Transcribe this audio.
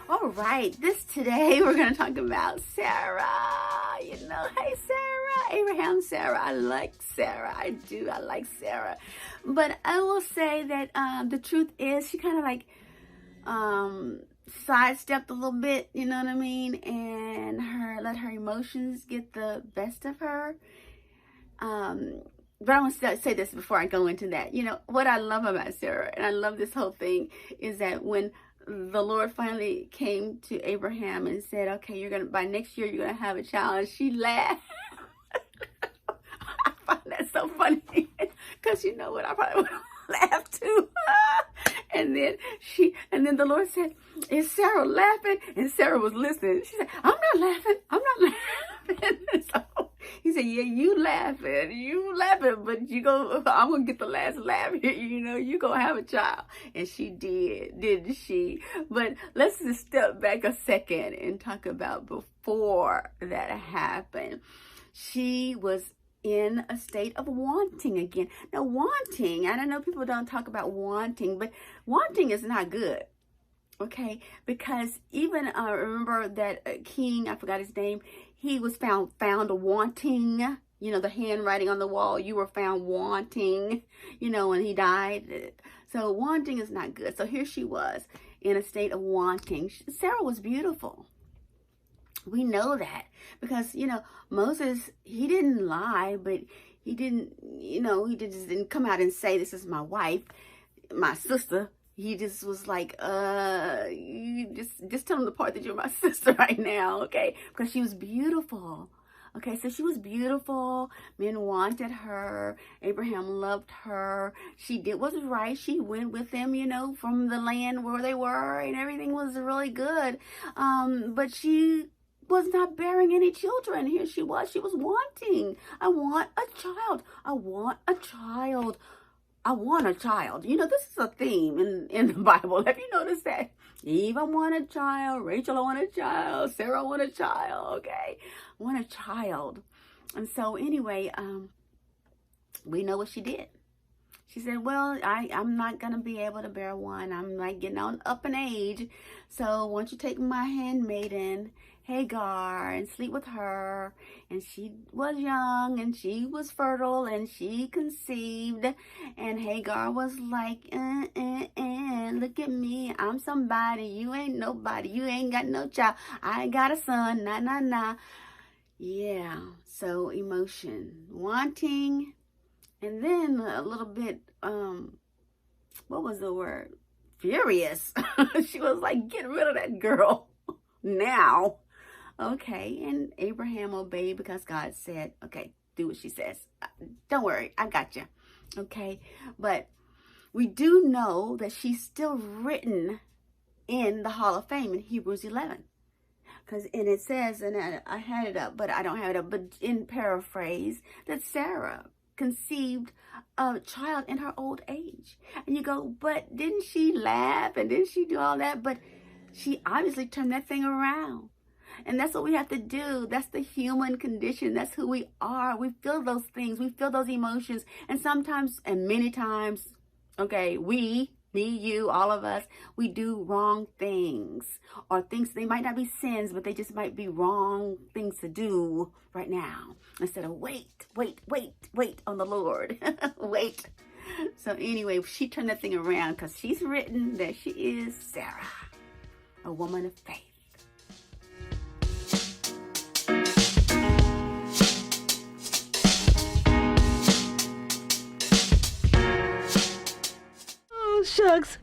All right, today we're going to talk about Sarah. Hey Sarah, Abraham, Sarah. I like Sarah. I do. I like Sarah. But I will say that the truth is she kind of like sidestepped a little bit, you know what I mean? And let her emotions get the best of her. But I want to say this before I go into that. What I love about Sarah, and I love this whole thing, is that when the Lord finally came to Abraham and said, okay, by next year, you're going to have a child. And she laughed. I find that so funny because you know what? I probably would have laughed too. And then the Lord said, is Sarah laughing? And Sarah was listening. She said, I'm not laughing. I'm not laughing. So he said, yeah, you laughing, but I'm going to get the last laugh here. You going to have a child. And she didn't she? But let's just step back a second and talk about before that happened. She was in a state of wanting again. Now, wanting, I don't know, people don't talk about wanting, but wanting is not good. Okay, because even remember that king, I forgot his name, he was found wanting, the handwriting on the wall, you were found wanting, when he died. So wanting is not good. So here she was in a state of wanting. Sarah was beautiful. We know that because, Moses, he didn't lie, but he just didn't come out and say, this is my wife, my sister. He just was like, you just tell him the part that you're my sister right now, okay? Because she was beautiful. Okay, so she was beautiful. Men wanted her. Abraham loved her. She did what was right. She went with them, from the land where they were, and everything was really good. But she was not bearing any children. Here she was wanting. I want a child. I want a child. I want a child. This is a theme in the Bible. Have you noticed that? Eve, I want a child. Rachel, I want a child. Sarah, I want a child. Okay. I want a child. And so anyway, we know what she did. She said, well, I'm not going to be able to bear one. I'm like getting on up in age. So why don't you take my handmaiden, Hagar, and sleep with her. And she was young and she was fertile and she conceived. And Hagar was like, look at me. I'm somebody. You ain't nobody. You ain't got no child. I got a son. Nah. Yeah. So emotion, wanting. And then a little bit, what was the word? Furious. She was like, get rid of that girl now. Okay, and Abraham obeyed because God said, okay, do what she says. Don't worry, I got you. Okay, but we do know that she's still written in the Hall of Fame in Hebrews 11. And it says, and I had it up, but I don't have it up, but in paraphrase, that Sarah conceived a child in her old age. And you go, but didn't she laugh and didn't she do all that? But she obviously turned that thing around. And that's what we have to do. That's the human condition. That's who we are. We feel those things. We feel those emotions. And sometimes, and many times, okay, me, you, all of us, we do wrong things. Or things, they might not be sins, but they just might be wrong things to do right now. Instead of wait on the Lord. Wait. So anyway, she turned that thing around because she's written that she is Sarah, a woman of faith. Shucks.